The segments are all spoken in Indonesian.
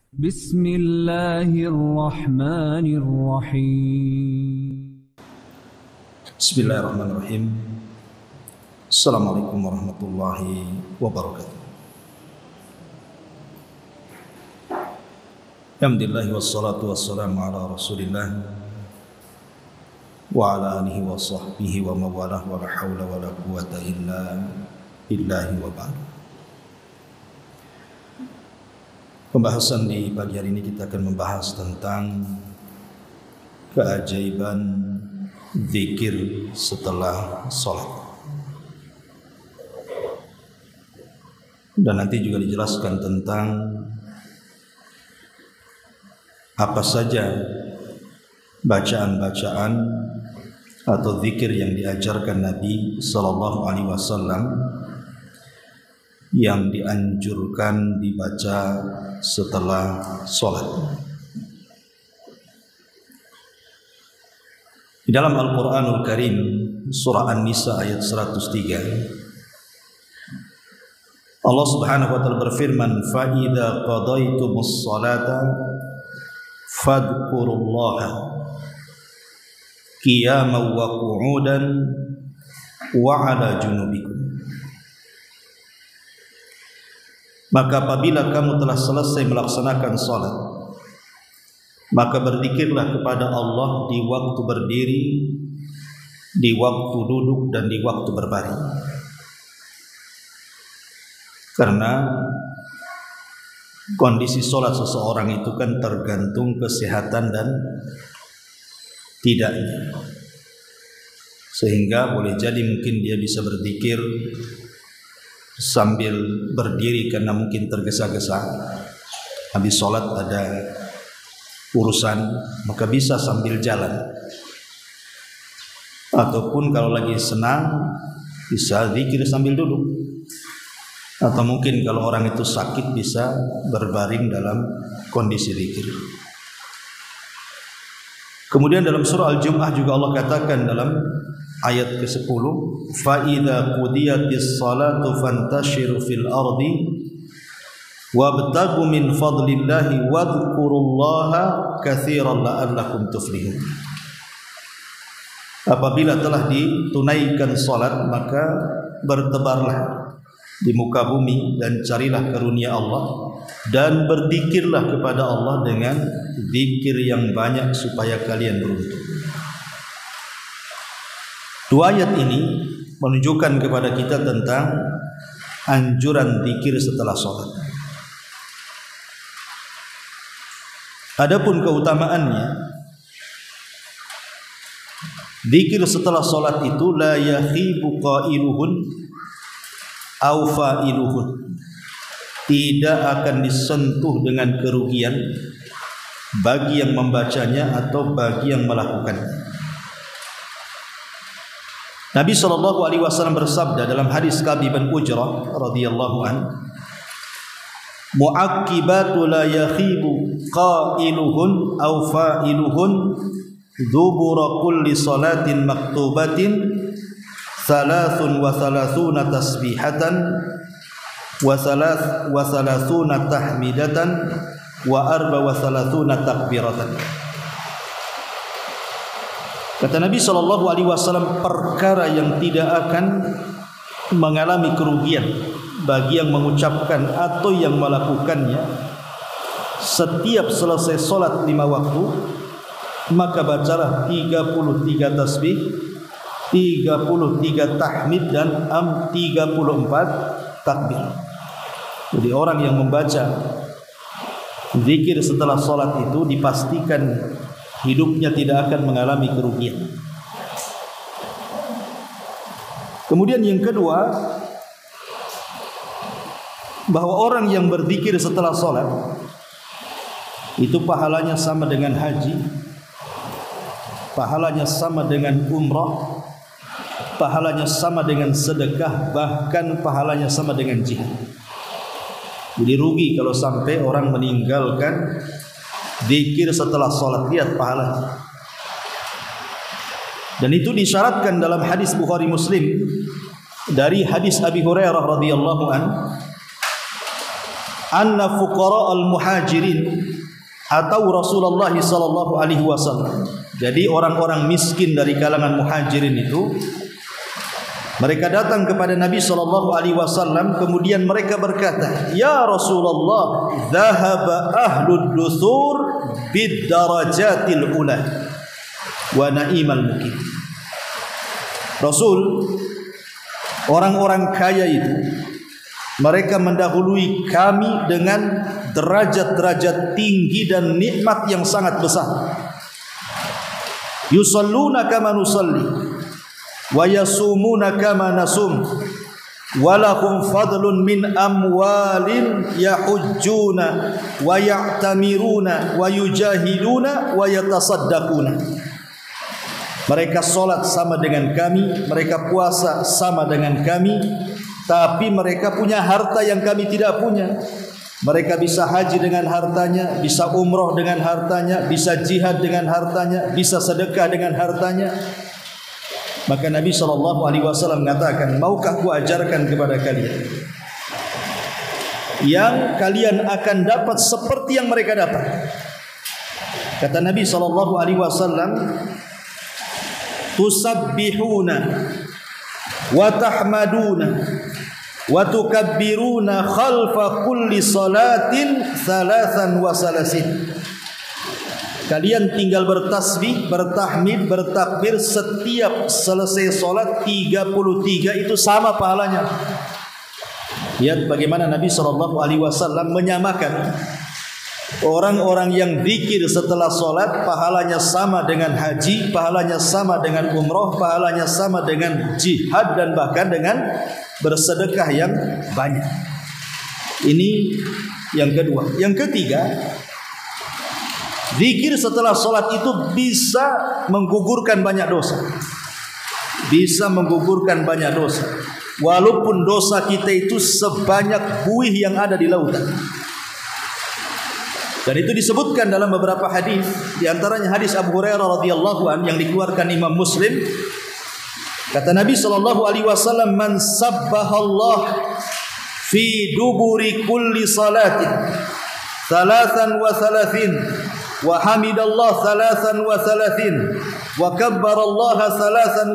Bismillahirrahmanirrahim. Bismillahirrahmanirrahim. Assalamualaikum warahmatullahi wabarakatuh. Alhamdulillah wassalatu wassalamu ala Rasulillah wa ala alihi wa sahbihi wa mawalah wa la hawla wa la quwwata illa billahi wa ba'd. Pembahasan di pagi hari ini kita akan membahas tentang keajaiban zikir setelah sholat. Dan nanti juga dijelaskan tentang apa saja bacaan-bacaan atau zikir yang diajarkan Nabi sallallahu alaihi wasallam yang dianjurkan dibaca setelah sholat. Di dalam Al-Quranul Karim surah An-Nisa ayat 103, Allah Subhanahu wa taala berfirman, "Fa idza qadaytumus sholata fadhkurullaha qiyaman wa qu'udan wa 'ala junubikum." Maka apabila kamu telah selesai melaksanakan salat, maka berzikirlah kepada Allah di waktu berdiri, di waktu duduk, dan di waktu berbaring. Karena kondisi sholat seseorang itu kan tergantung kesehatan dan tidaknya. Sehingga boleh jadi mungkin dia bisa berzikir sambil berdiri karena mungkin tergesa-gesa, habis sholat ada urusan, maka bisa sambil jalan. Ataupun kalau lagi senang bisa zikir sambil duduk. Atau mungkin kalau orang itu sakit bisa berbaring dalam kondisi zikir. Kemudian dalam surah Al-Jum'ah juga Allah katakan dalam ayat ke-10, "Fa idza qudiyatis salatu fantashiru fil ardi wabtaghu min fadlillahi wadhkurullaha katsiran la'allakum tuflihun." Apabila telah ditunaikan salat, maka bertebarlah di muka bumi dan carilah karunia Allah dan berzikirlah kepada Allah dengan zikir yang banyak supaya kalian beruntung. Dua ayat ini menunjukkan kepada kita tentang anjuran zikir setelah sholat. Adapun keutamaannya, zikir setelah sholat itu la yakhibu qailuhun aw fa'iluhun, tidak akan disentuh dengan kerugian bagi yang membacanya atau bagi yang melakukannya. Nabi SAW bersabda dalam hadis Ka'b bin Ujrah radhiyallahu an, "Mu'aqqibatu la yakhibu qailuhun aw fa'iluhun dubura kulli salatin maktubatin thalathun wa thalathuna tasbihatan wa thalathuna tahmidatan wa arba wa thalathuna takbiratan." Kata Nabi SAW, perkara yang tidak akan mengalami kerugian bagi yang mengucapkan atau yang melakukannya setiap selesai solat 5 waktu, maka bacalah 33 tasbih, 33 tahmid, dan 34 takbir. Jadi orang yang membaca zikir setelah solat itu dipastikan hidupnya tidak akan mengalami kerugian. Kemudian yang kedua, bahwa orang yang berzikir setelah sholat itu pahalanya sama dengan haji, pahalanya sama dengan umrah, pahalanya sama dengan sedekah, bahkan pahalanya sama dengan jihad. Jadi rugi kalau sampai orang meninggalkan zikir setelah sholat. Lihat pahalanya. Dan itu disyaratkan dalam hadis Bukhari Muslim dari hadis Abi Hurairah radhiyallahu an, anna fuqara al-muhajirin atau Rasulullah sallallahu alaihi wasallam. Jadi orang-orang miskin dari kalangan muhajirin itu mereka datang kepada Nabi sallallahu alaihi wasallam, kemudian mereka berkata, "Ya Rasulullah, dhahaba ahlud duthur bid darajatil ula wa na'imal muqim." Rasul, orang-orang kaya itu mereka mendahului kami dengan derajat-derajat tinggi dan nikmat yang sangat besar. Yusalluna kama nusalli wa yasumuna kama nasum wa lahum fadlun min amwalin yahujjuna wa ya'tamiruna wa yujahiduna wa yatasaddaquna. Mereka salat sama dengan kami, mereka puasa sama dengan kami, tapi mereka punya harta yang kami tidak punya. Mereka bisa haji dengan hartanya, bisa umroh dengan hartanya, bisa jihad dengan hartanya, bisa sedekah dengan hartanya. Maka Nabi SAW mengatakan, maukah ku ajarkan kepada kalian yang kalian akan dapat seperti yang mereka dapat? Kata Nabi SAW, tusabbihuna wa tahmaduna wa tukabbiruna khalfa kulli salatin 33. Kalian tinggal bertasbih, bertahmid, bertakbir setiap selesai solat 33, itu sama pahalanya. Lihat bagaimana Nabi SAW menyamakan orang-orang yang zikir setelah solat pahalanya sama dengan haji, pahalanya sama dengan umroh, pahalanya sama dengan jihad, dan bahkan dengan bersedekah yang banyak. Ini yang kedua. Yang ketiga, zikir setelah solat itu bisa menggugurkan banyak dosa. Bisa menggugurkan banyak dosa. Walaupun dosa kita itu sebanyak buih yang ada di lautan. Dan itu disebutkan dalam beberapa hadis, di antaranya hadis Abu Hurairah radhiyallahu an yang dikeluarkan Imam Muslim. Kata Nabi SAW, man sabbahallah fi duburi kulli salatin 33 wa hamidallah 33 wa kabbarallaha 33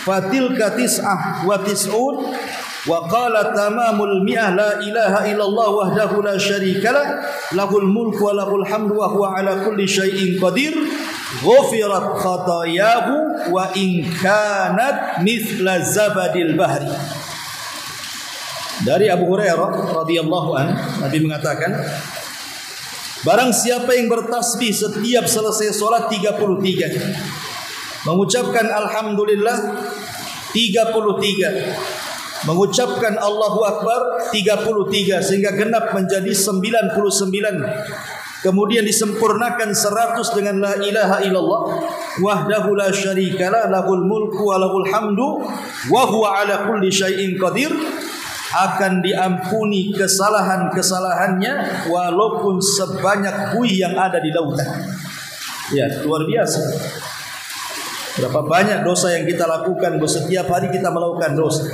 fatilka 99 wa qala tamamul mi'ah la ilaha illallah wahdahu la syarikalah lahul mulku wa lahul hamdu wa huwa ala kulli syai'in qadir ghufirat khatayahu wa in kanat mithla zabadil bahri. Dari Abu Hurairah radhiyallahu an, Nabi mengatakan, barang siapa yang bertasbih setiap selesai solat 33, mengucapkan alhamdulillah 33, mengucapkan Allahu Akbar 33, sehingga genap menjadi 99, kemudian disempurnakan 100 dengan la ilaha illallah wahdahu la syarikalah lahul mulku wa lahul hamdu wa huwa ala kulli syai'in qadir, akan diampuni kesalahan-kesalahannya walaupun sebanyak buih yang ada di lautan. Ya, luar biasa. Berapa banyak dosa yang kita lakukan, setiap hari kita melakukan dosa.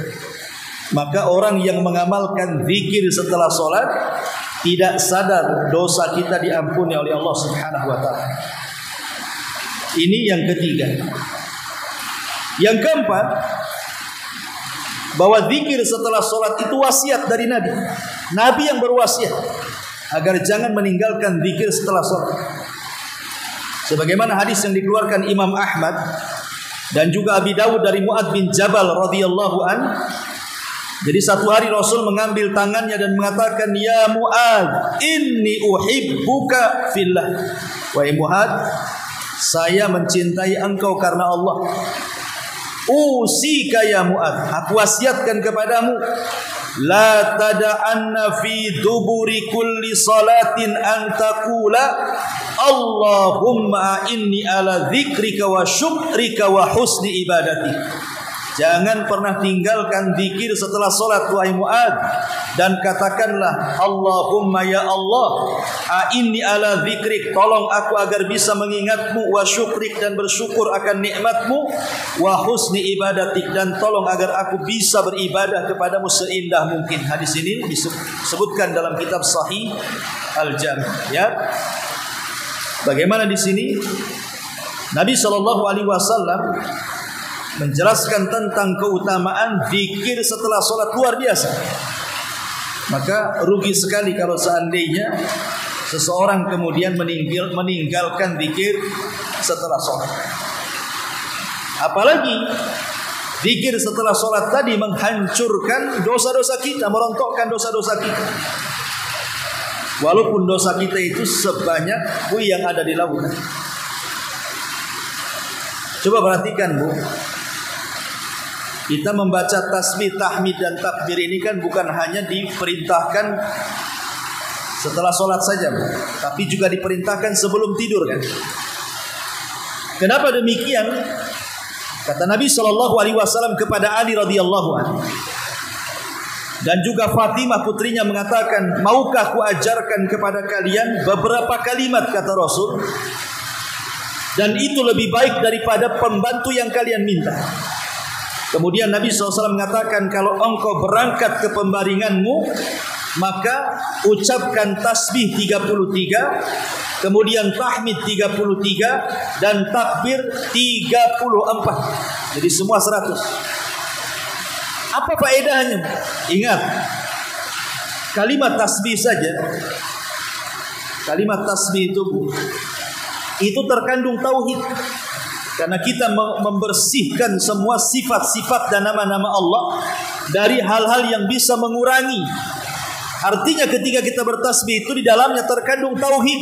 Maka orang yang mengamalkan zikir setelah solat tidak sadar dosa kita diampuni oleh Allah Subhanahu wa taala. Ini yang ketiga. Yang keempat, bahwa zikir setelah solat itu wasiat dari Nabi. Nabi yang berwasiat agar jangan meninggalkan zikir setelah solat. Sebagaimana hadis yang dikeluarkan Imam Ahmad dan juga Abi Dawud dari Mu'adz bin Jabal radhiyallahu an. Jadi satu hari Rasul mengambil tangannya dan mengatakan, ya Mu'adz, inni uhibbuka fillah. Wahai Mu'adz, saya mencintai engkau karena Allah. Usika ya Mu'adz, aku wasiatkan kepadamu, la tada'anna fi duburi kulli salatin an taqula Allahumma inni ala dzikrika wa syukrika wa husni ibadati. Jangan pernah tinggalkan zikir setelah salat wahai Muad, dan katakanlah Allahumma ya Allah, a'inni ala dzikrik, tolong aku agar bisa mengingatmu, wa syukrik, dan bersyukur akan nikmatmu, wa husni ibadatik, dan tolong agar aku bisa beribadah kepadamu seindah mungkin. Hadis ini disebutkan dalam kitab Sahih Al-Jami', ya. Bagaimana di sini Nabi SAW menjelaskan tentang keutamaan zikir setelah sholat, luar biasa. Maka rugi sekali kalau seandainya seseorang kemudian meninggalkan zikir setelah sholat. Apalagi zikir setelah sholat tadi menghancurkan dosa-dosa kita, merontokkan dosa-dosa kita. Walaupun dosa kita itu sebanyak buih yang ada di lautan. Coba perhatikan, Bu. Kita membaca tasbih, tahmid, dan takbir ini kan bukan hanya diperintahkan setelah sholat saja, Bu, tapi juga diperintahkan sebelum tidur, kan? Kenapa demikian? Kata Nabi SAW kepada Ali radhiyallahu anhu, dan juga Fatimah putrinya mengatakan, maukah ku ajarkan kepada kalian beberapa kalimat, kata Rasul, dan itu lebih baik daripada pembantu yang kalian minta. Kemudian Nabi SAW mengatakan, kalau engkau berangkat ke pembaringanmu, maka ucapkan tasbih 33, kemudian tahmid 33, dan takbir 34. Jadi semua 100. Apa faedahnya? Ingat, kalimat tasbih saja, kalimat tasbih itu terkandung tauhid. Karena kita membersihkan semua sifat-sifat dan nama-nama Allah dari hal-hal yang bisa mengurangi. Artinya ketika kita bertasbih itu di dalamnya terkandung tauhid.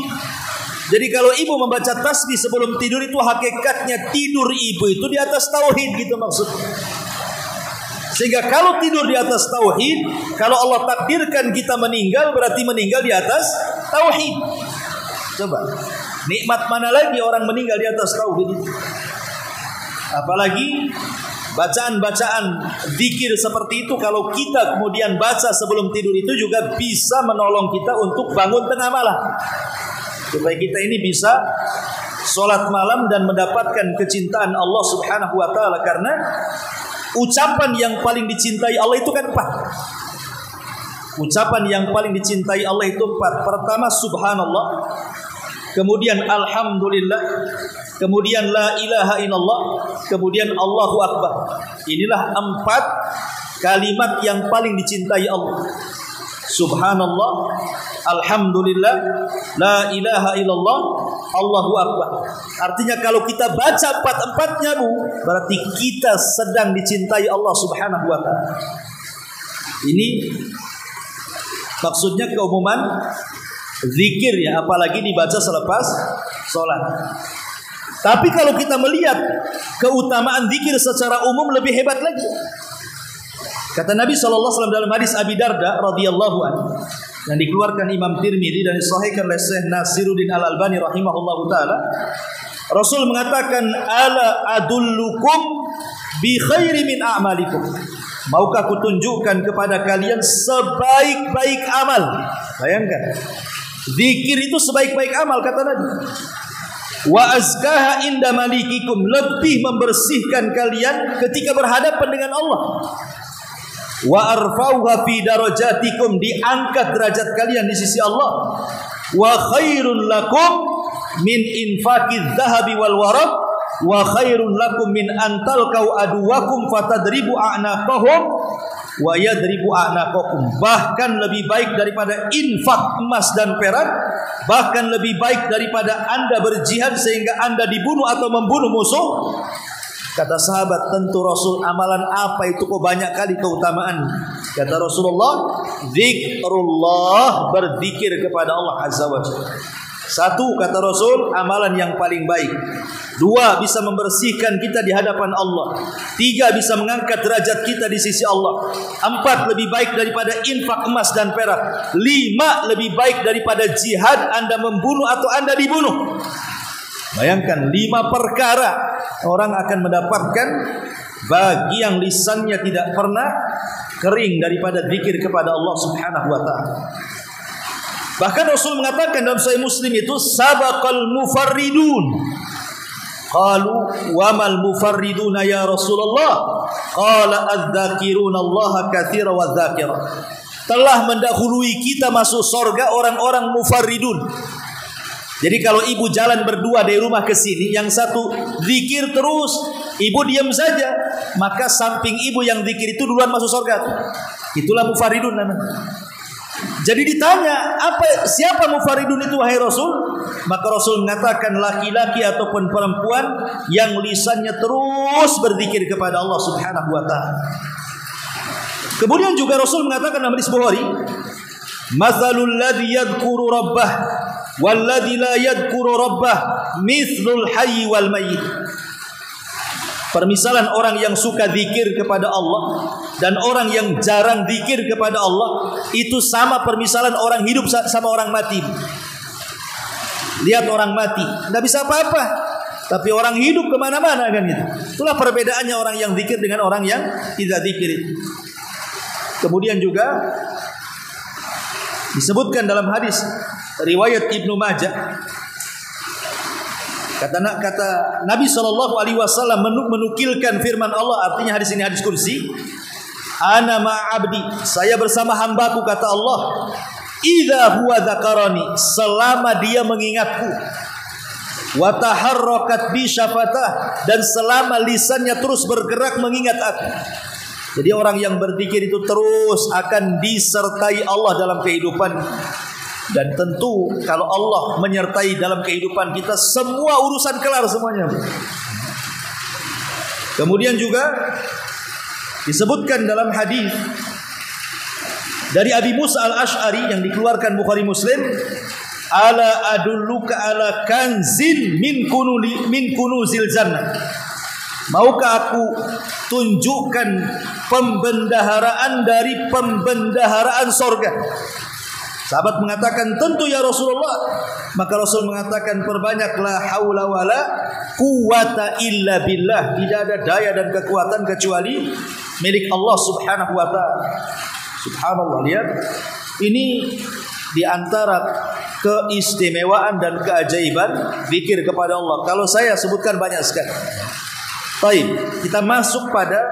Jadi kalau ibu membaca tasbih sebelum tidur, itu hakikatnya tidur ibu itu di atas tauhid, gitu maksudnya. Sehingga kalau tidur di atas tauhid, kalau Allah takdirkan kita meninggal, berarti meninggal di atas tauhid. Coba, nikmat mana lagi orang meninggal di atas tauhid itu? Apalagi bacaan-bacaan zikir seperti itu, kalau kita kemudian baca sebelum tidur, itu juga bisa menolong kita untuk bangun tengah malam, supaya kita ini bisa sholat malam dan mendapatkan kecintaan Allah Subhanahu wa ta'ala. Karena ucapan yang paling dicintai Allah itu kan 4. Ucapan yang paling dicintai Allah itu 4. Pertama subhanallah, kemudian alhamdulillah, kemudian la ilaha illallah, kemudian Allahu akbar. Inilah 4 kalimat yang paling dicintai Allah. Subhanallah, alhamdulillah, la ilaha illallah, Allahu akbar. Artinya kalau kita baca 4-4-nya, Bu, berarti kita sedang dicintai Allah Subhanahu wa ta'ala. Ini maksudnya keumuman zikir, ya, apalagi dibaca selepas sholat. Tapi kalau kita melihat keutamaan zikir secara umum, lebih hebat lagi. Kata Nabi SAW dalam hadis Abi Darda radhiyallahu anhu, yang dikeluarkan Imam Tirmidzi dan disahihkan oleh Syekh Nasiruddin Al-Albani rahimahullahu taala, Rasul mengatakan, ala adullukum bi khairi min a'malikum. Maukah aku tunjukkan kepada kalian sebaik-baik amal? Bayangkan, zikir itu sebaik-baik amal, kata Nabi. Wa azkaha inda malikikum, lebih membersihkan kalian ketika berhadapan dengan Allah. Wa arfauha fi darajatikum, diangkat derajat kalian di sisi Allah. Wa khairun lakum min infaqidz zahabi wal waraq, wa khairun lakum min antalqau aduwakum fatadribu a'naqahum wa yadribu a'naqakum. Bahkan lebih baik daripada infak emas dan perak, bahkan lebih baik daripada Anda berjihad sehingga Anda dibunuh atau membunuh musuh. Kata sahabat, tentu Rasul, amalan apa itu kok banyak kali keutamaan? Kata Rasulullah, zikrullah, berzikir kepada Allah Azza wa Jalla. 1, kata Rasul, amalan yang paling baik. 2, bisa membersihkan kita di hadapan Allah. 3, bisa mengangkat derajat kita di sisi Allah. 4, lebih baik daripada infak emas dan perak. 5, lebih baik daripada jihad, Anda membunuh atau Anda dibunuh. Bayangkan 5 perkara orang akan mendapatkan bagi yang lisannya tidak pernah kering daripada zikir kepada Allah Subhanahu wa taala. Bahkan Rasul mengatakan dalam Sahih Muslim itu sabaqal mufarridun. Qalu wa mal mufarriduna ya Rasulullah? Qala adz-dzakiruna Allah katsira wa dzakira. Telah mendahului kita masuk surga orang-orang mufarridun. Jadi kalau ibu jalan berdua dari rumah ke sini, yang satu zikir terus, ibu diam saja, maka samping ibu yang zikir itu duluan masuk surga. Itulah mufarridun namanya. Jadi ditanya, siapa mufarridun itu wahai Rasul? Maka Rasul mengatakan laki-laki ataupun perempuan yang lisannya terus berzikir kepada Allah Subhanahu wa taala. Kemudian juga Rasul mengatakan dalam hadis Bukhari, "Matsalul ladzi yadhkuru rabbah wal ladzi la yadhkuru rabbah mithlul hayy wal mayyit." Permisalan orang yang suka zikir kepada Allah dan orang yang jarang zikir kepada Allah itu sama permisalan orang hidup sama orang mati. Lihat orang mati, tidak bisa apa-apa, tapi orang hidup kemana-mana kan itu. Itulah perbedaannya orang yang zikir dengan orang yang tidak zikir itu. Kemudian juga disebutkan dalam hadis riwayat Ibnu Majah, kata Nabi SAW menukilkan firman Allah, artinya hadis ini hadis kursi. Ana ma'abdi, saya bersama hambaku, kata Allah. Idza huwa dzakarani, selama dia mengingatku. Wa taharrakat bi syafatah, dan selama lisannya terus bergerak mengingat aku. Jadi orang yang berzikir itu terus akan disertai Allah dalam kehidupan. Dan tentu kalau Allah menyertai dalam kehidupan kita, semua urusan kelar semuanya. Kemudian juga disebutkan dalam hadis dari Abi Musa al-Ash'ari yang dikeluarkan Bukhari Muslim, ala adulluka ala kanzin min kunuzil jannah. Maukah aku tunjukkan pembendaharaan dari pembendaharaan sorga? Sahabat mengatakan, tentu ya Rasulullah. Maka Rasul mengatakan, perbanyaklah haula wala quwata illa billah. Tidak ada daya dan kekuatan kecuali milik Allah Subhanahu wa ta'ala. Subhanallah, lihat. Ini diantara keistimewaan dan keajaiban zikir kepada Allah. Kalau saya sebutkan banyak sekali. Baik, kita masuk pada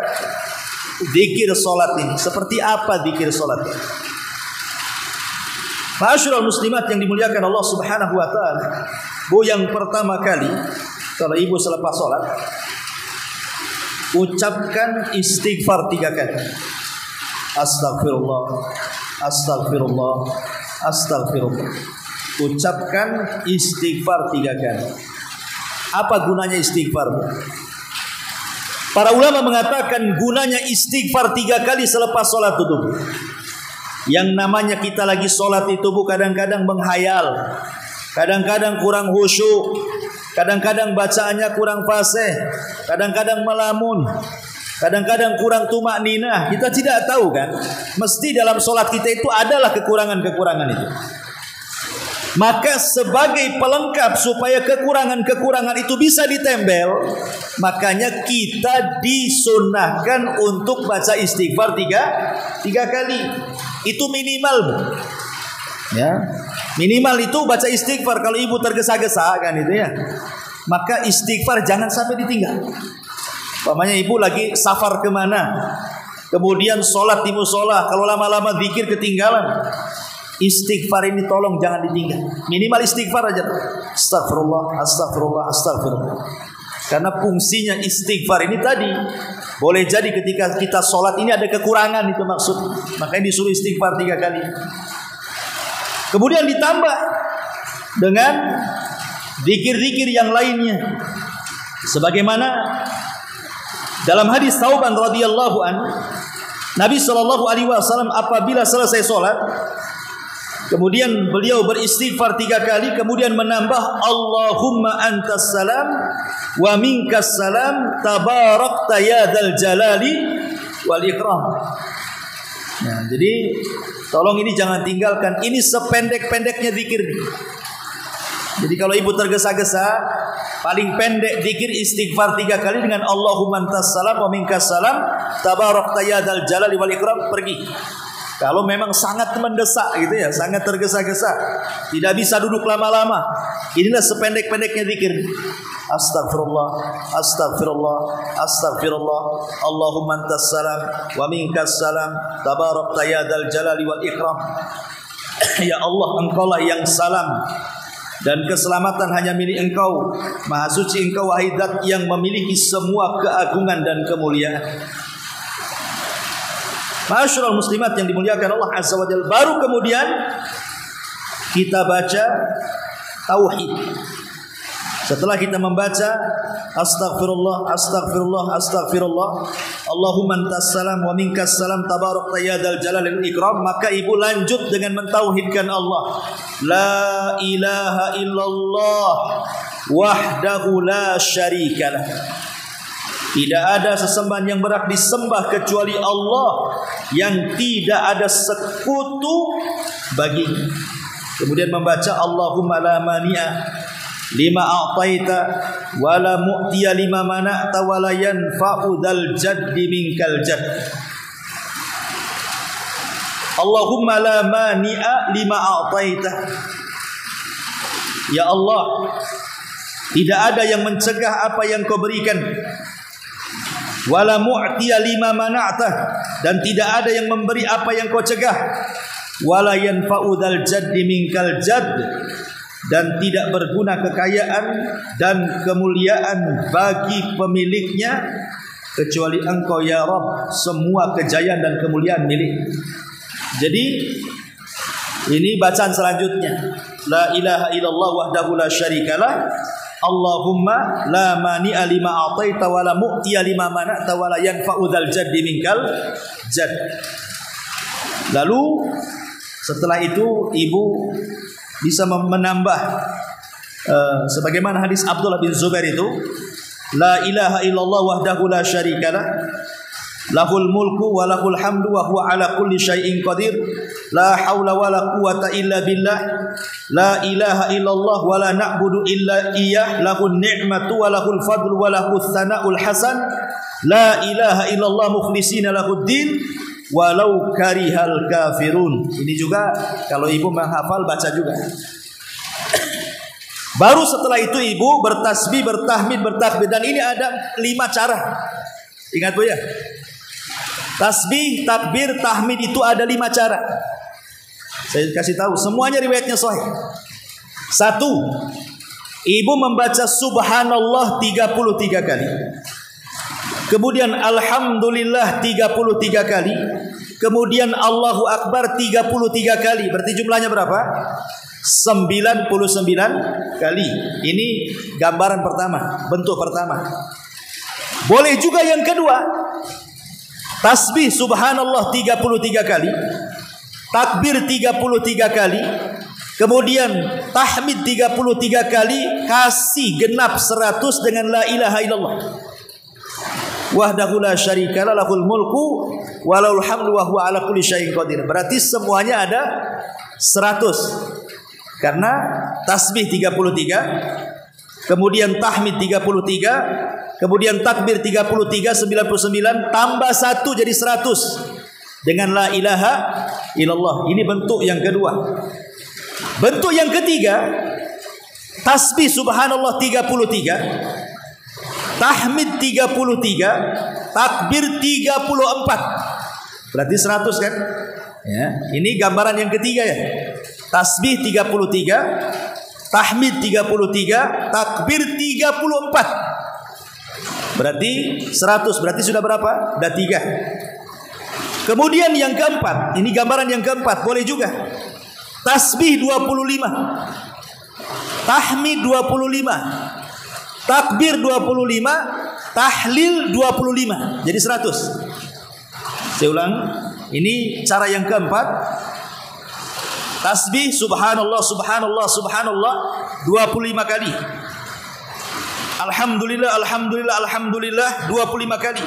zikir solat ini. Seperti apa zikir solat ini? Ma'asyiral muslimat yang dimuliakan Allah Subhanahu wa taala. Bu, yang pertama kali kalau ibu selepas salat ucapkan istighfar 3 kali. Astagfirullah, astagfirullah, astagfirullah. Ucapkan istighfar 3 kali. Apa gunanya istighfar? Para ulama mengatakan gunanya istighfar 3 kali selepas salat itu. Yang namanya kita lagi sholat itu kadang-kadang menghayal, kadang-kadang kurang khusyuk, kadang-kadang bacaannya kurang fasih, kadang-kadang melamun, kadang-kadang kurang tumak ninah. Kita tidak tahu kan, mesti dalam sholat kita itu adalah kekurangan-kekurangan itu. Maka sebagai pelengkap supaya kekurangan-kekurangan itu bisa ditempel, makanya kita disunnahkan untuk baca istighfar 3 kali. Itu minimal, ya. Minimal itu baca istighfar. Kalau ibu tergesa-gesa kan itu ya, maka istighfar jangan sampai ditinggal. Umpamanya ibu lagi safar kemana, kemudian sholat di musola, kalau lama-lama zikir ketinggalan, istighfar ini tolong jangan ditinggal. Minimal istighfar aja. Astagfirullah, astagfirullah, astagfirullah. Karena fungsinya istighfar ini tadi, boleh jadi ketika kita sholat ini ada kekurangan, itu maksud. Makanya disuruh istighfar 3 kali. Kemudian ditambah dengan zikir-zikir yang lainnya. Sebagaimana dalam hadis Tsauban radhiyallahu an, Nabi SAW apabila selesai sholat, kemudian beliau beristighfar 3 kali, kemudian menambah Allahumma antas salam wa minkas salam tabarakta ya dzal jalali wal ikram. Nah, jadi tolong ini jangan tinggalkan. Ini sependek-pendeknya zikir. Jadi kalau ibu tergesa-gesa, Paling pendek zikir istighfar 3 kali dengan Allahumma antas salam wa minkas salam tabarakta ya dzal jalali wal ikram, pergi. Kalau memang sangat mendesak gitu ya, sangat tergesa-gesa, tidak bisa duduk lama-lama, inilah sependek-pendeknya zikir. Astagfirullah, astagfirullah, astagfirullah, Allahumma antas salam wa minkas salam tabarakta ya dzal jalali wal ikram. Ya Allah, Engkaulah yang salam dan keselamatan hanya milik Engkau. Maha suci Engkau, wahai Zat yang memiliki semua keagungan dan kemuliaan. Ma'asyiral muslimat yang dimuliakan Allah Azza wa Jalla, baru kemudian kita baca tauhid. Setelah kita membaca astagfirullah, astagfirullah, astagfirullah, Allahumma antas salam wa minkas salam tabarakta ya dzal jalali wal ikram, maka ibu lanjut dengan mentauhidkan Allah. La ilaha illallah wahdahu la syarikalah. Tidak ada sesembahan yang berhak disembah kecuali Allah yang tidak ada sekutu baginya. Kemudian membaca Allahumma la mani'a lima a'taita wa la mu'tiya lima mana'ta wa la yanfa'u dzal jaddi minkal jadd. Allahumma la mani'a lima a'taita. Ya Allah, tidak ada yang mencegah apa yang Kau berikan. Wala mu'tiya lima mana'ta, dan tidak ada yang memberi apa yang Kau cegah. Wala yanfa'u dzal jaddi minkal jadd, dan tidak berguna kekayaan dan kemuliaan bagi pemiliknya kecuali Engkau ya Rabb, semua kejayaan dan kemuliaan milik. Jadi ini bacaan selanjutnya, la ilaha illallah wahdahu la syarikalah, Allahumma la mani'a lima a'taita wa la mu'tiya lima mana'ta wa la yanfa'u dzal jaddi minkal jadd. Lalu setelah itu ibu bisa menambah sebagaimana hadis Abdullah bin Zubair itu, la ilaha illallah wahdahu la syarikalah, lahul mulku wa lahul hamdu wa huwa ala kulli syai'in qadir, la haula wa la quwata illa billah, la ilaha illallah wa la na'budu illa iyyah, lahun ni'matu wa lahul fadlu wa lahus sana'ul hasan, la ilaha illallah mukhlisina lahuddin walau karihal kafirun. Ini juga kalau ibu menghafal baca juga. Baru setelah itu ibu bertasbih, bertahmid, bertakbir, dan ini ada 5 cara. Ingat Bu ya, tasbih, takbir, tahmid itu ada 5 cara. Saya kasih tahu, semuanya riwayatnya sahih. 1, ibu membaca subhanallah 33 kali. Kemudian alhamdulillah 33 kali. Kemudian Allahu Akbar 33 kali. Berarti jumlahnya berapa? 99 kali. Ini gambaran pertama, bentuk pertama. Boleh juga yang kedua, tasbih subhanallah 33 kali, takbir 33 kali, kemudian tahmid 33 kali, kasih genap 100 dengan la ilaha illallah wahdahu la syarikalah, lahul mulku wa lahul hamdu wa huwa ala kulli syai'in qadir. Berarti semuanya ada 100. Karena tasbih 33, kemudian tahmid 33, kemudian takbir 33, 99 tambah 1 jadi 100 dengan la ilaha illallah. Ini bentuk yang kedua. Bentuk yang ketiga, tasbih subhanallah 33, tahmid 33, takbir 34. Berarti 100 kan? Ya, ini gambaran yang ketiga ya. Tasbih 33, tahmid 33, takbir 34. Berarti 100. Berarti sudah berapa? Sudah 3. Kemudian yang keempat, ini gambaran yang keempat, boleh juga. Tasbih 25, tahmid 25, takbir 25, tahlil 25. Jadi 100. Saya ulang. Ini cara yang keempat. Tasbih subhanallah subhanallah subhanallah 25 kali. Alhamdulillah alhamdulillah alhamdulillah 25 kali.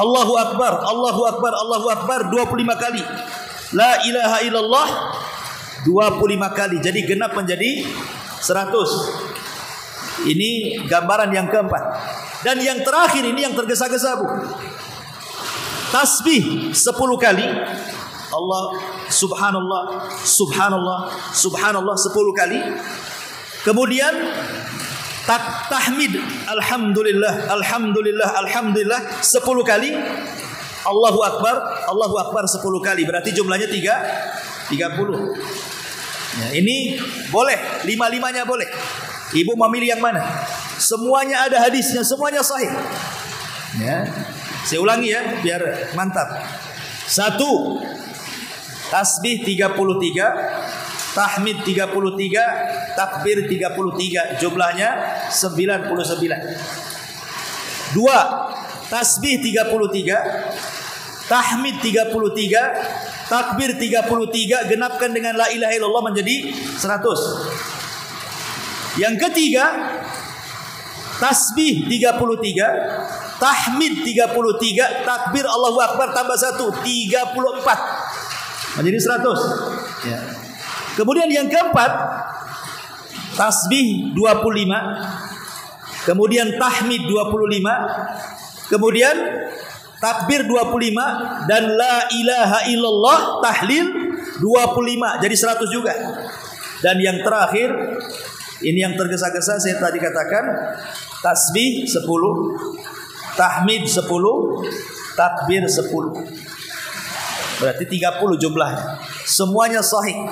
Allahu akbar Allahu akbar Allahu akbar 25 kali. La ilaha illallah 25 kali. Jadi genap menjadi 100. Ini gambaran yang keempat. Dan yang terakhir ini yang tergesa-gesa, Bu. Tasbih 10 kali. Allah subhanallah, subhanallah, subhanallah 10 kali. Kemudian tahmid alhamdulillah, alhamdulillah, alhamdulillah 10 kali. Allahu akbar 10 kali. Berarti jumlahnya 30. Ya, ini boleh, 5-5-nya boleh. Ibu memilih yang mana? Semuanya ada hadisnya, semuanya sahih. Ya. Saya ulangi ya, biar mantap. 1. Tasbih 33, tahmid 33, takbir 33, jumlahnya 99. 2. Tasbih 33, tahmid 33, takbir 33, genapkan dengan la ilaha illallah menjadi 100. Yang ketiga, tasbih 33, tahmid 33, takbir Allahu Akbar tambah 1, 34 menjadi 100. Ya. Kemudian yang keempat, tasbih 25, kemudian tahmid 25, kemudian takbir 25, dan la ilaha illallah tahlil 25, jadi 100 juga. Dan yang terakhir, ini yang tergesa-gesa saya tadi katakan, tasbih 10, tahmid 10, takbir 10. Berarti 30 jumlahnya. Semuanya sahih.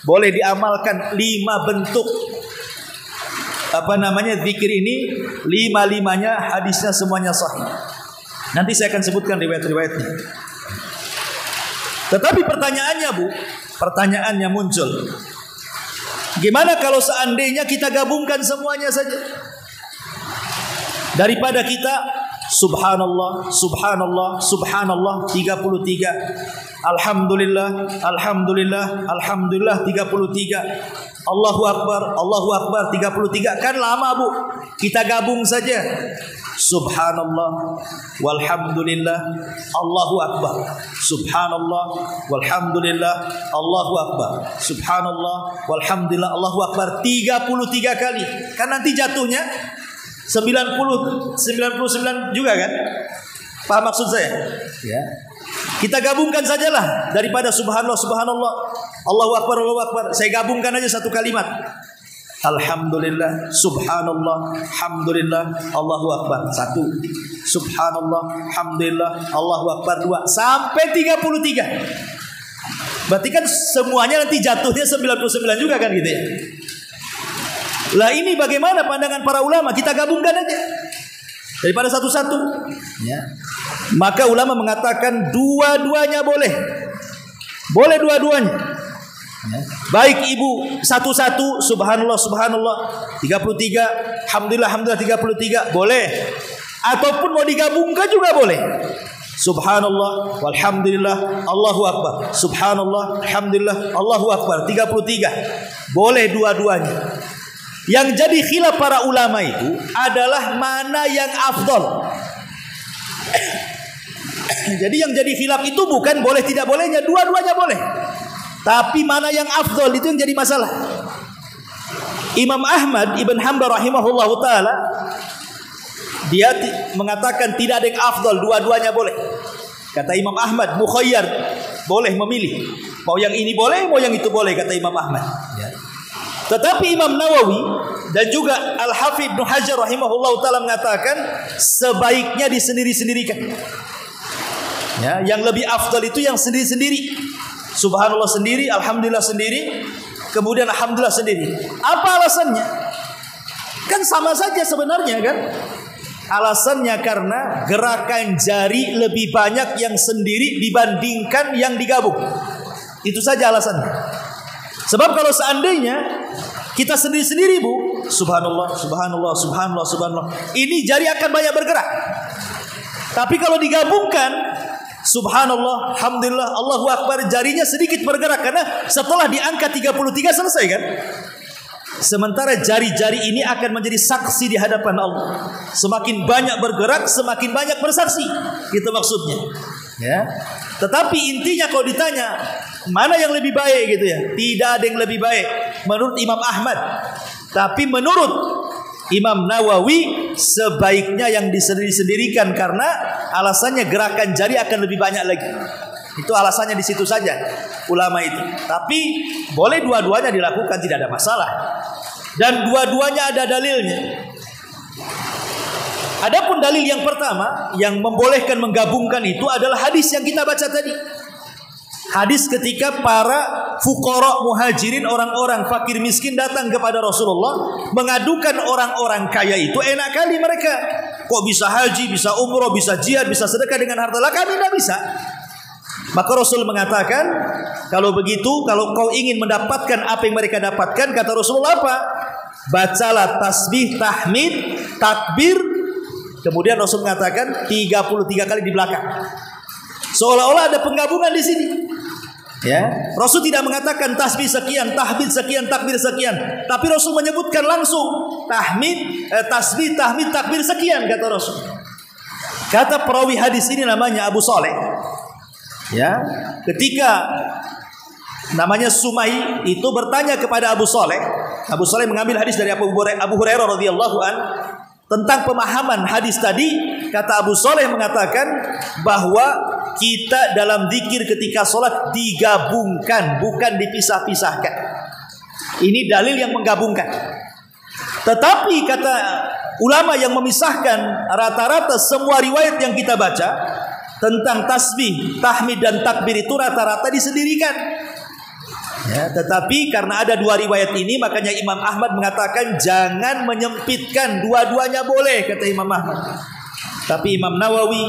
Boleh diamalkan 5 bentuk zikir ini, 5-5-nya hadisnya semuanya sahih. Nanti saya akan sebutkan riwayat-riwayatnya. Tetapi pertanyaannya muncul. Gimana kalau seandainya kita gabungkan semuanya saja? Daripada kita subhanallah, subhanallah, subhanallah 33, alhamdulillah, alhamdulillah, alhamdulillah 33, Allahu Akbar 33, kan lama, Bu. Kita gabung saja. Subhanallah walhamdulillah Allahu Akbar, subhanallah walhamdulillah Allahu Akbar, subhanallah walhamdulillah Allahu Akbar 33 kali. Kan nanti jatuhnya 99 juga kan? Paham maksud saya? Ya. Kita gabungkan sajalah daripada subhanallah, subhanallah, Allahu Akbar, Allahu Akbar. Saya gabungkan aja satu kalimat. Alhamdulillah, subhanallah, alhamdulillah, Allahu Akbar 1. Subhanallah, alhamdulillah, Allahu Akbar 2, sampai 33. Berarti kan semuanya nanti jatuhnya 99 juga kan gitu ya. Lah ini bagaimana pandangan para ulama? Kita gabungkan aja daripada satu-satu. Ya. Maka ulama mengatakan dua-duanya boleh. Boleh dua-duanya. Ya. Baik ibu satu-satu, subhanallah, subhanallah 33, alhamdulillah, alhamdulillah 33, boleh. Ataupun mau digabungkan juga boleh. Subhanallah walhamdulillah Allahu Akbar, subhanallah, alhamdulillah, Allahu Akbar 33. Boleh dua-duanya. Yang jadi khilaf para ulama itu adalah mana yang afdol. Jadi yang jadi khilaf itu bukan boleh tidak bolehnya, dua-duanya boleh. Tapi mana yang afdol itu yang jadi masalah. Imam Ahmad Ibn Hanbal rahimahullah ta'ala, dia mengatakan tidak ada yang afdol, dua-duanya boleh. Kata Imam Ahmad, mukhayyar, boleh memilih. Mau yang ini boleh, mau yang itu boleh, kata Imam Ahmad. Ya. Tetapi Imam Nawawi dan juga Al-Hafidh Ibnu Hajar rahimahullah ta'ala mengatakan sebaiknya disendiri-sendirikan. Ya, yang lebih afdal itu yang sendiri-sendiri. Subhanallah sendiri, alhamdulillah sendiri, kemudian alhamdulillah sendiri. Apa alasannya? Kan sama saja sebenarnya kan? Alasannya karena gerakan jari lebih banyak yang sendiri dibandingkan yang digabung. Itu saja alasannya. Sebab kalau seandainya kita sendiri-sendiri, Bu, subhanallah, subhanallah, subhanallah, subhanallah, ini jari akan banyak bergerak. Tapi kalau digabungkan, subhanallah, alhamdulillah, Allahu Akbar, jarinya sedikit bergerak. Karena setelah diangkat 33 selesai kan. Sementara jari-jari ini akan menjadi saksi di hadapan Allah. Semakin banyak bergerak, semakin banyak bersaksi. Itu maksudnya. Ya. Tetapi intinya kalau ditanya mana yang lebih baik gitu ya, tidak ada yang lebih baik menurut Imam Ahmad. Tapi menurut Imam Nawawi sebaiknya yang disendiri-sendirikan karena alasannya gerakan jari akan lebih banyak lagi. Itu alasannya di situ saja ulama itu. Tapi boleh dua-duanya dilakukan, tidak ada masalah. Dan dua-duanya ada dalilnya. Adapun dalil yang pertama yang membolehkan menggabungkan itu adalah hadis yang kita baca tadi. Hadis ketika para fuqara muhajirin, orang-orang fakir miskin datang kepada Rasulullah mengadukan orang-orang kaya itu, enak kali mereka kok bisa haji, bisa umroh, bisa jihad, bisa sedekah dengan harta, lah kami tidak bisa. Maka Rasul mengatakan, kalau begitu, kalau kau ingin mendapatkan apa yang mereka dapatkan, kata Rasulullah apa? Bacalah tasbih, tahmid, takbir. Kemudian Rasul mengatakan 33 kali di belakang. Seolah-olah ada penggabungan di sini. Ya, Rasul tidak mengatakan tasbih sekian, tahmid sekian, takbir sekian, tapi Rasul menyebutkan langsung tahmid, tasbih, tahmid, takbir sekian, kata Rasul. Kata perawi hadis ini namanya Abu Saleh. Ya, ketika namanya Sumai itu bertanya kepada Abu Saleh. Abu Saleh mengambil hadis dari Abu Hurairah radhiyallahu an tentang pemahaman hadis tadi. Kata Abu Saleh mengatakan bahwa kita dalam zikir ketika sholat digabungkan, bukan dipisah-pisahkan. Ini dalil yang menggabungkan. Tetapi kata ulama yang memisahkan, rata-rata semua riwayat yang kita baca tentang tasbih, tahmid dan takbir itu rata-rata disendirikan. Ya, tetapi karena ada dua riwayat ini, makanya Imam Ahmad mengatakan jangan menyempitkan, dua-duanya boleh, kata Imam Ahmad. Tapi Imam Nawawi,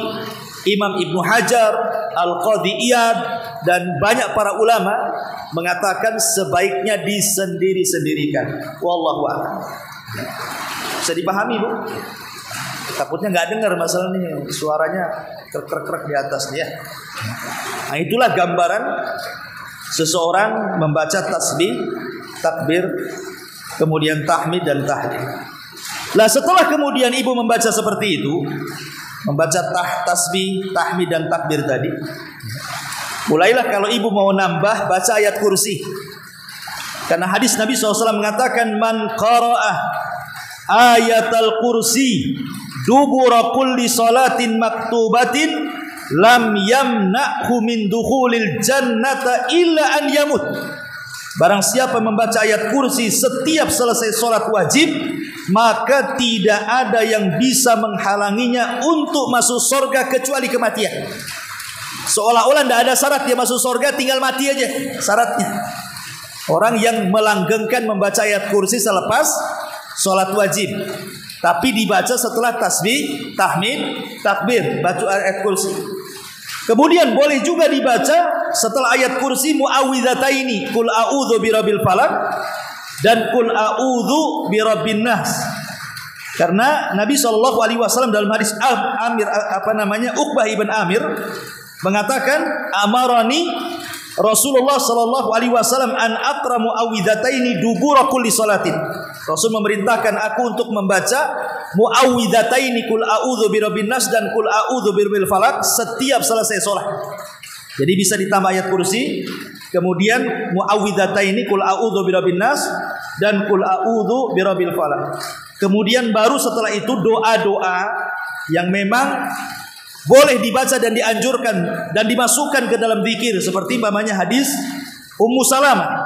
Imam Ibnu Hajar, Al-Qadhi Iyad, dan banyak para ulama mengatakan sebaiknya disendiri-sendirikan. Wallahu a'lam. Bisa dipahami, Bu? Takutnya nggak dengar masalah ini, suaranya krek-krek di atas ya. Nah, itulah gambaran seseorang membaca tasbih, takbir, kemudian tahmid dan tahlil. Lah setelah kemudian ibu membaca seperti itu, membaca tasbih, tahmid dan takbir tadi, mulailah kalau ibu mau nambah baca ayat kursi. Karena hadis Nabi SAW mengatakan man qara'ah ayatal kursi dubura kulli salatin maktubatin lam yamna'hu min dukhulil jannata illa an yamut. Barang siapa membaca ayat kursi setiap selesai sholat wajib, maka tidak ada yang bisa menghalanginya untuk masuk surga kecuali kematian. Seolah-olah tidak ada syarat dia masuk surga, tinggal mati aja syaratnya. Orang yang melanggengkan membaca ayat kursi selepas sholat wajib, tapi dibaca setelah tasbih, tahmid, takbir, baca ayat kursi. Kemudian boleh juga dibaca setelah ayat kursi muawwidhataini, qul a'udzu birabbil falaq dan qul a'udzu birabbin nas. Karena Nabi SAW dalam hadis Uqbah ibn Amir mengatakan amarani Rasulullah SAW an aqra muawwidhataini dubura kulli salatin. Rasul memerintahkan aku untuk membaca muawwidhataini qul a'udzu birabbin nas dan qul a'udzu birabbil falaq setiap selesai salat. Jadi bisa ditambah ayat kursi, kemudian muawwidhataini qul a'udzu birabbin nas dan qul a'udzu birabbil falaq. Kemudian baru setelah itu doa-doa yang memang boleh dibaca dan dianjurkan dan dimasukkan ke dalam zikir, seperti umpamanya hadis Ummu Salamah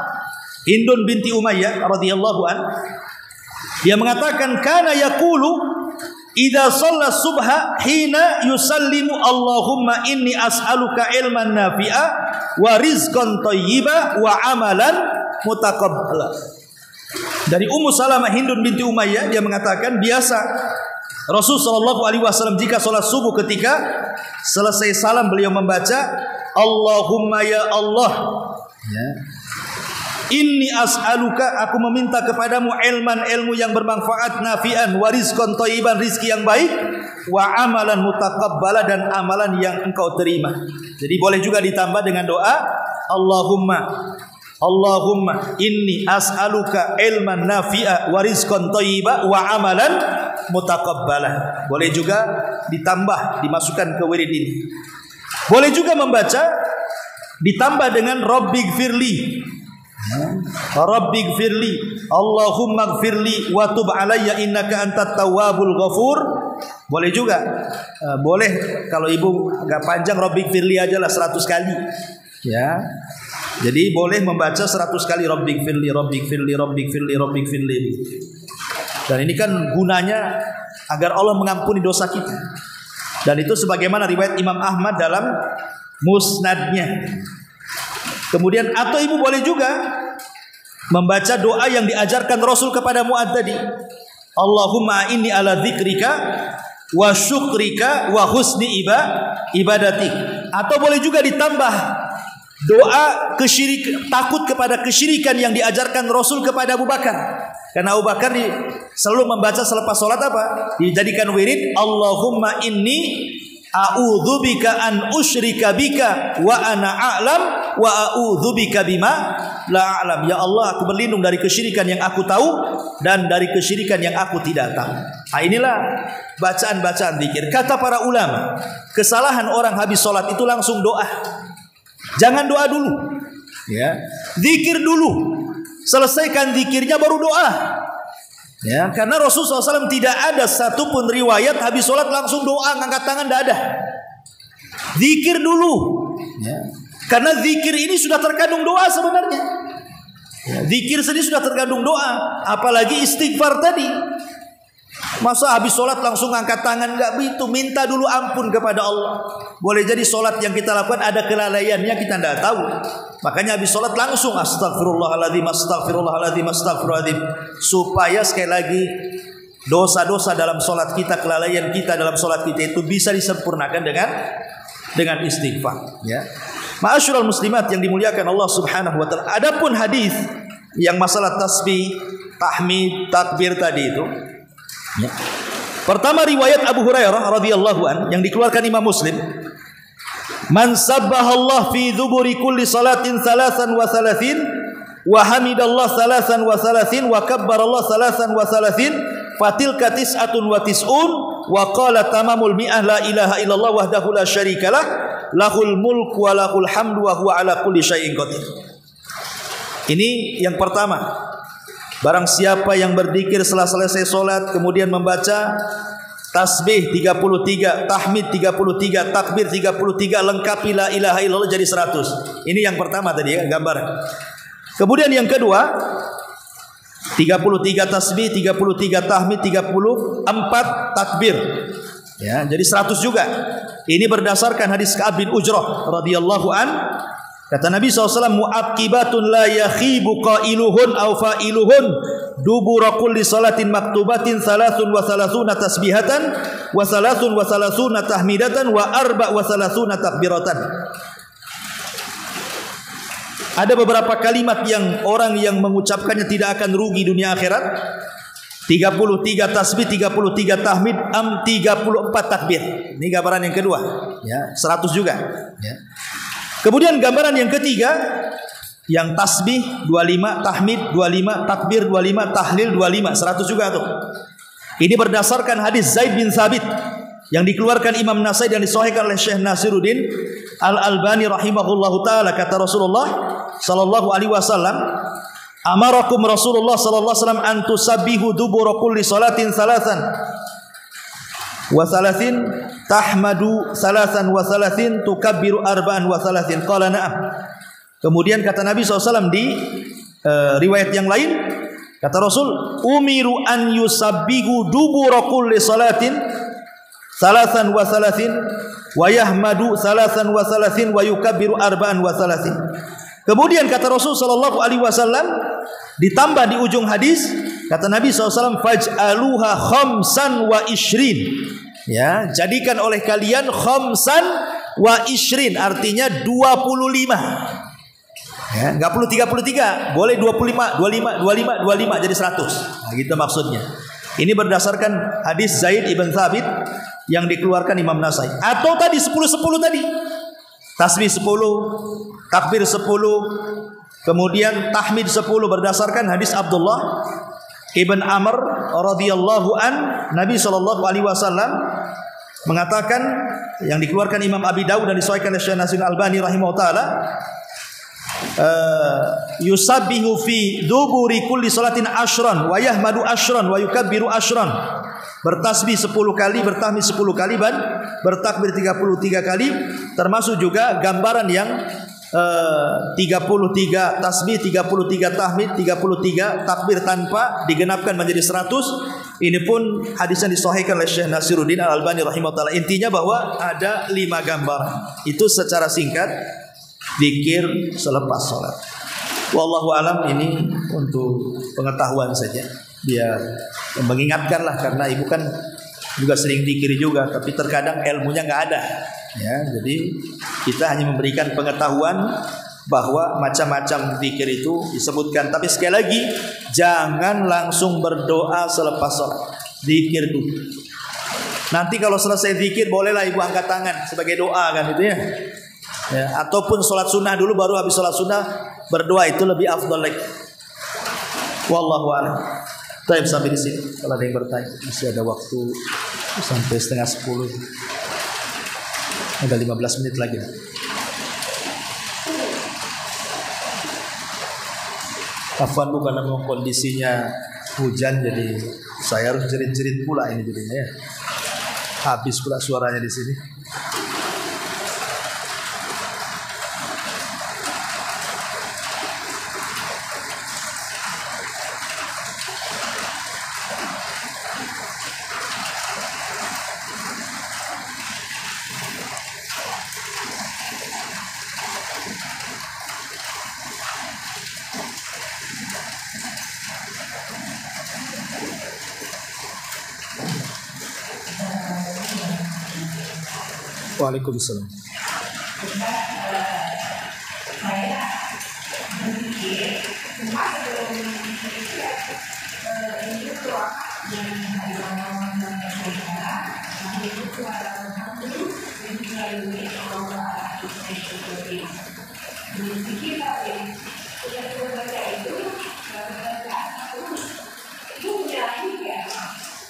Hindun binti Umayyah radhiyallahu an. Dia mengatakan kana yaqulu idza shalla subha hina yusallimu Allahumma inni as'aluka ilman nafi'a wa rizqan thayyiba wa amalan mutaqabbala. Dari Ummu Salamah Hindun binti Umayyah, dia mengatakan biasa Rasul sallallahu alaihi wasallam jika salat subuh ketika selesai salam beliau membaca Allahumma ya Allah, ya, inni as'aluka, aku meminta kepadamu ilmu yang bermanfaat, nafi'an, wa rizqan thayyiban, rizki yang baik, wa amalan mutaqabbala, dan amalan yang engkau terima. Jadi boleh juga ditambah dengan doa Allahumma inni as'aluka ilman nafi'a wa rizqan thayyiba wa amalan mutaqabbala. Boleh juga ditambah, dimasukkan ke wirid ini. Boleh juga membaca ditambah dengan Rabbighfirli, Rabbighfirli, Allahumma ighfirli wa tub alayya innaka antat tawwabul ghafur. Boleh juga. Boleh kalau ibu agak panjang Rabbighfirli aja lah 100 kali. Ya. Jadi boleh membaca 100 kali Rabbighfirli, Rabbighfirli, Rabbighfirli, Rabbighfirli. Dan ini kan gunanya agar Allah mengampuni dosa kita. Dan itu sebagaimana riwayat Imam Ahmad dalam musnadnya. Kemudian atau ibu boleh juga membaca doa yang diajarkan Rasul kepada Mu'adz tadi. Allahumma inni ala dzikrika wa syukrika wa husni ibadatik. Atau boleh juga ditambah doa takut kepada kesyirikan yang diajarkan Rasul kepada Abu Bakar. Karena Abu Bakar selalu membaca selepas sholat apa? Dijadikan wirid, Allahumma inni a'udzubika an usyrika bika wa ana a'lam wa a'udzubika bima la a'lam. Ya Allah, aku berlindung dari kesyirikan yang aku tahu dan dari kesyirikan yang aku tidak tahu. Nah, inilah bacaan-bacaan zikir. Kata para ulama, kesalahan orang habis sholat itu langsung doa. Jangan doa dulu, ya. Zikir dulu. Selesaikan zikirnya baru doa. Ya, karena Rasulullah SAW tidak ada satupun riwayat habis sholat langsung doa, ngangkat tangan, tidak ada. Zikir dulu. Ya. Karena zikir ini sudah terkandung doa sebenarnya. Ya, zikir sendiri sudah terkandung doa. Apalagi istighfar tadi. Masa habis sholat langsung angkat tangan? Enggak begitu. Minta dulu ampun kepada Allah. Boleh jadi sholat yang kita lakukan ada kelalaiannya, kita tidak tahu. Makanya habis sholat langsung astagfirullahaladzim, astagfirullahaladzim, astagfirullahaladzim. Supaya sekali lagi dosa-dosa dalam sholat kita, kelalaian kita dalam sholat kita itu bisa disempurnakan dengan istighfar. Ya. Ma'asyiral muslimat yang dimuliakan Allah Subhanahu wa taala. Adapun hadis yang masalah tasbih, tahmid, takbir tadi itu. Ya. Pertama riwayat Abu Hurairah radhiyallahu an yang dikeluarkan Imam Muslim. Man sabbahallah fi dzuburi kulli salatin 33 wa hamidallah 33 wa kabbarallah 33 fatilka tis'atun wa tis'un wa qala tamamul mi'ah la ilaha illallah wahdahu la syarikalah lahul mulku wa lahul hamdu wa huwa ala kulli syai'in qadir. Ini yang pertama. Barang siapa yang berzikir setelah selesai solat kemudian membaca tasbih 33, tahmid 33, takbir 33, lengkapi la ilaha illallah jadi 100. Ini yang pertama tadi ya, gambar. Kemudian yang kedua 33 tasbih, 33 tahmid, 34 takbir. Ya, jadi 100 juga. Ini berdasarkan hadis Ka'ab bin Ujrah radhiyallahu an. Kata Nabi SAW, mu'aqibatun la yakhibu qailuhun aw fa'iluhun dubura kulli salatin maktubatin 33 tasbihatan wa 33 tahmidatan wa 34 takbiratan. Ada beberapa kalimat yang orang yang mengucapkannya tidak akan rugi dunia akhirat. 33 tasbih, 33 tahmid, 34 takbir. Ini gambaran yang kedua, ya, 100 juga, ya. Kemudian gambaran yang ketiga, yang tasbih 25, tahmid 25, takbir 25, tahlil 25, 100 juga tuh. Ini berdasarkan hadis Zaid bin Thabit yang dikeluarkan Imam Nasai dan disahihkan oleh Syekh Nasiruddin Al-Albani rahimahullahu taala. Kata Rasulullah sallallahu alaihi wasallam, amarakum Rasulullah sallallahu alaihi wasallam an tusabbihu dubura kulli salatin salasan wa salasin tahmadu salasan wa salasin tukabbiru arba'an wa salasin. Qala na'am. Kemudian kata Nabi SAW di riwayat yang lain, kata Rasul, umiru an yusabbihu dubura kulli salatin salasan wa salasin wa yahmadu salasan wa salasin wa yukabbiru arba'an wa salasin. Kemudian kata Rasul sallallahu alaihi wasallam ditambah di ujung hadis, kata Nabi SAW, faj'aluha khamsan wa ishrin. Ya, jadikan oleh kalian khamsan wa ishrin, artinya 25. Ya, enggak perlu 33, boleh 25, 25 jadi 100. Nah, gitu maksudnya. Ini berdasarkan hadis Zaid ibn Thabit yang dikeluarkan Imam Nasai. Atau tadi 10 tadi. Tasbih 10, takbir 10, kemudian tahmid 10 berdasarkan hadis Abdullah Ibn Amr radhiyallahu an. Nabi sallallahu alaihi wasallam mengatakan, yang dikeluarkan Imam Abi Dawud dan disahihkan oleh Syekh Nasiruddin Albani rahimahullah taala, yusabbihu fi duburi kulli salatin ashran wa yahmadu ashran wa yukabbiru ashran. Bertasbih 10 kali, bertahmid 10 kali, dan bertakbir 33 kali. Termasuk juga gambaran yang 33 tasbih, 33 tahmid, 33 takbir tanpa digenapkan menjadi 100. Ini pun hadis yang disahihkan oleh Syekh Nasiruddin Al-Albani rahimahullah. Intinya bahwa ada 5 gambaran. Itu secara singkat zikir selepas sholat. Wallahu alam, ini untuk pengetahuan saja, biar mengingatkan lah, karena ibu kan juga sering zikir juga, tapi terkadang ilmunya nggak ada. Ya, jadi kita hanya memberikan pengetahuan bahwa macam-macam zikir itu disebutkan. Tapi sekali lagi, jangan langsung berdoa selepas sholat. Zikir dulu. Nanti kalau selesai zikir, bolehlah ibu angkat tangan sebagai doa kan itu ya. Ya, ataupun sholat sunnah dulu, baru habis sholat sunnah berdoa, itu lebih afdal lagi. Wallahu a'lam. Baik, sampai di sini. Kalau ada yang bertanya, masih ada waktu sampai 9:30. Ada 15 menit lagi. Afwan bu, karena memang kondisinya hujan, jadi saya harus jerit-jerit pula ini jadinya ya. Habis pula suaranya di sini. Waalaikumsalam.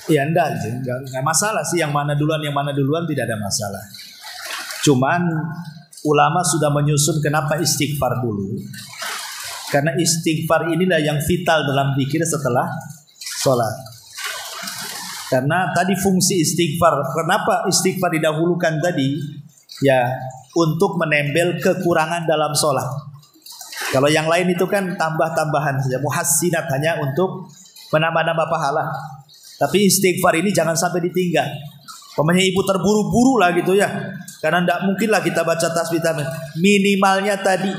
Ya enggak masalah sih, yang mana duluan tidak ada masalah. Cuman ulama sudah menyusun kenapa istighfar dulu. Karena istighfar inilah yang vital dalam zikir setelah sholat. Karena tadi fungsi istighfar, kenapa istighfar didahulukan tadi? Ya, untuk menembel kekurangan dalam sholat. Kalau yang lain itu kan tambah-tambahan saja, muhassinat, hanya untuk menambah-nambah pahala. Tapi istighfar ini jangan sampai ditinggal. Pokoknya ibu terburu-buru lah gitu ya, karena tidak mungkin lah kita baca tasbih tahmid. Minimalnya tadi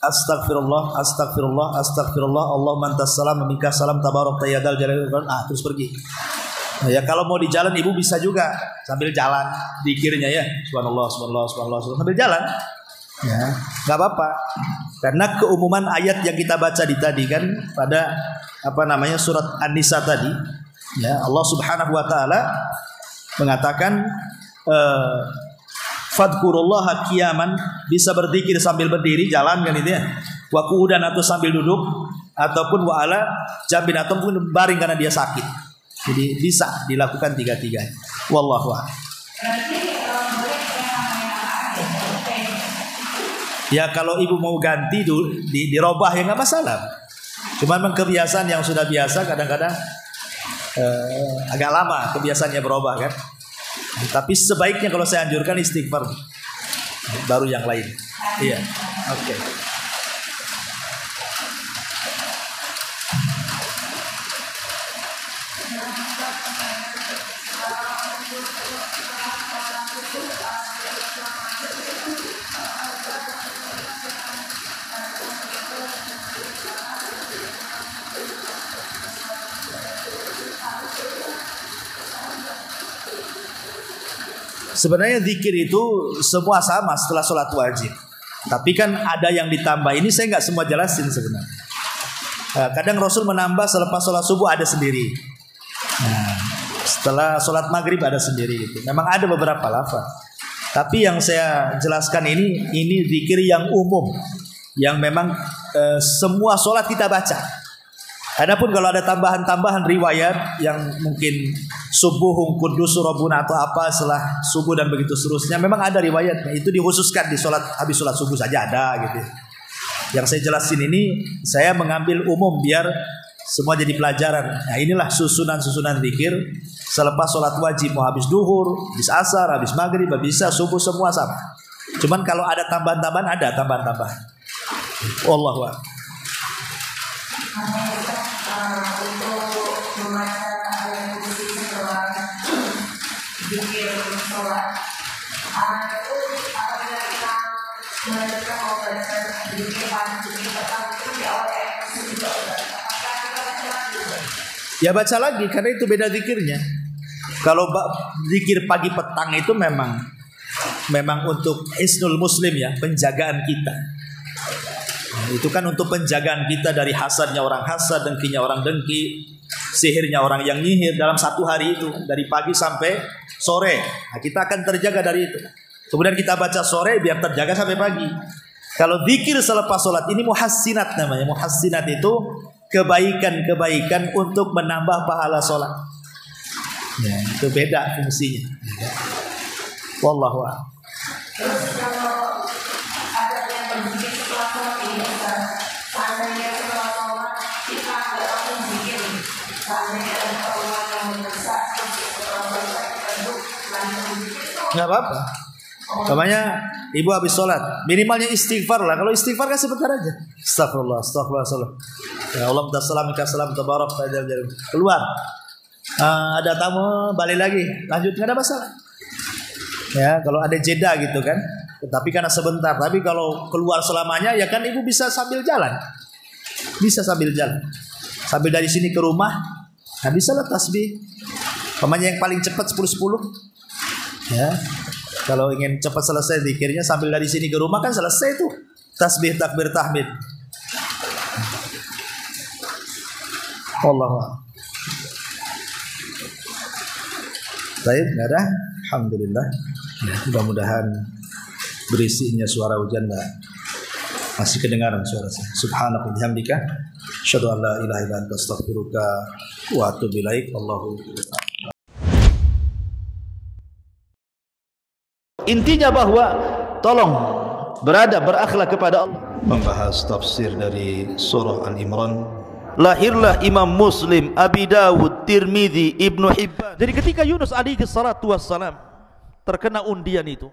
astagfirullah, astagfirullah, astagfirullah, Allahumma antas salam wa minkas salam, tabarak tayyadal jalal wal ikram. Terus pergi. Nah, ya kalau mau di jalan ibu bisa juga sambil jalan zikirnya ya, subhanallah, subhanallah, subhanallah, sambil jalan. Ya, nggak apa-apa. Karena keumuman ayat yang kita baca di tadi kan pada surat An-Nisa tadi, ya, Allah Subhanahu wa taala mengatakan fadkurullaha qiyaman, bisa berzikir sambil berdiri jalan kan itu ya, wa qu'udan atau sambil duduk, ataupun wa ala jambin ataupun baring karena dia sakit. Jadi bisa dilakukan tiga-tiga. Wallahu a'lam. Ya kalau ibu mau ganti dirobah ya nggak masalah. Cuman memang kebiasaan yang sudah biasa kadang-kadang agak lama kebiasaannya berubah kan. Tapi sebaiknya kalau saya anjurkan istighfar baru yang lain. Iya. Oke. Sebenarnya zikir itu semua sama setelah sholat wajib. Tapi kan ada yang ditambah. Ini saya nggak semua jelasin sebenarnya. Kadang Rasul menambah selepas sholat subuh ada sendiri. Nah, setelah sholat maghrib ada sendiri gitu. Memang ada beberapa lafaz. Tapi yang saya jelaskan ini zikir yang umum, yang memang semua sholat kita baca. Adapun kalau ada tambahan-tambahan riwayat yang mungkin subuhun kudus rabbuna atau apa setelah subuh dan begitu seterusnya, memang ada riwayatnya. Itu dikhususkan di sholat habis sholat subuh saja ada gitu. Yang saya jelasin ini saya mengambil umum biar semua jadi pelajaran. Nah, inilah susunan-susunan zikir selepas sholat wajib, mau habis duhur, habis asar, habis maghrib, habis isya, subuh, semua sama. Cuman kalau ada tambahan-tambahan, ada tambahan-tambahan. Wallahu a'lam. Ya baca lagi karena itu beda zikirnya. Kalau zikir pagi petang itu memang untuk hisnul muslim ya, penjagaan kita. Nah, itu kan untuk penjagaan kita dari hasadnya orang hasad, dengkinya orang dengki, sihirnya orang yang nyihir dalam satu hari itu dari pagi sampai sore. Nah, kita akan terjaga dari itu. Kemudian kita baca sore biar terjaga sampai pagi. Kalau zikir selepas sholat ini muhassinat namanya. Muhassinat itu kebaikan-kebaikan untuk menambah pahala sholat. Ya, itu beda fungsinya. Wallahu a'lam. Nggak apa-apa. Namanya ibu habis sholat, minimalnya istighfar lah. Kalau istighfar kan sebentar aja. Astagfirullah, astagfirullah. Ya Allah, salam tabarak keluar. Ada tamu balik lagi, lanjut, nggak ada masalah. Ya, kalau ada jeda gitu kan. Tapi karena sebentar. Tapi kalau keluar selamanya, ya kan ibu bisa sambil jalan. Bisa sambil jalan. Sambil dari sini ke rumah, nah bisa lah tasbih. Pemanya yang paling cepat 10-10. Ya. Kalau ingin cepat selesai zikirnya sambil dari sini ke rumah kan selesai tuh. Tasbih, takbir, tahmid. Wallahu a'lam. Baik, enggak ada. Alhamdulillah. Ya, mudah-mudahan berisinya suara hujan masih kedengaran suara saya. Subhanaka wa bihamdika asyhadu an la ilaha illa anta astaghfiruka wa atubu ilaik. Allahu akbar. Intinya bahwa tolong berakhlak kepada Allah. Membahas tafsir dari surah Al-Imran. Lahirlah Imam Muslim, Abi Dawud, Tirmidzi, Ibnu Hibban. Jadi ketika Yunus alaihi salatu wassalam terkena undian itu,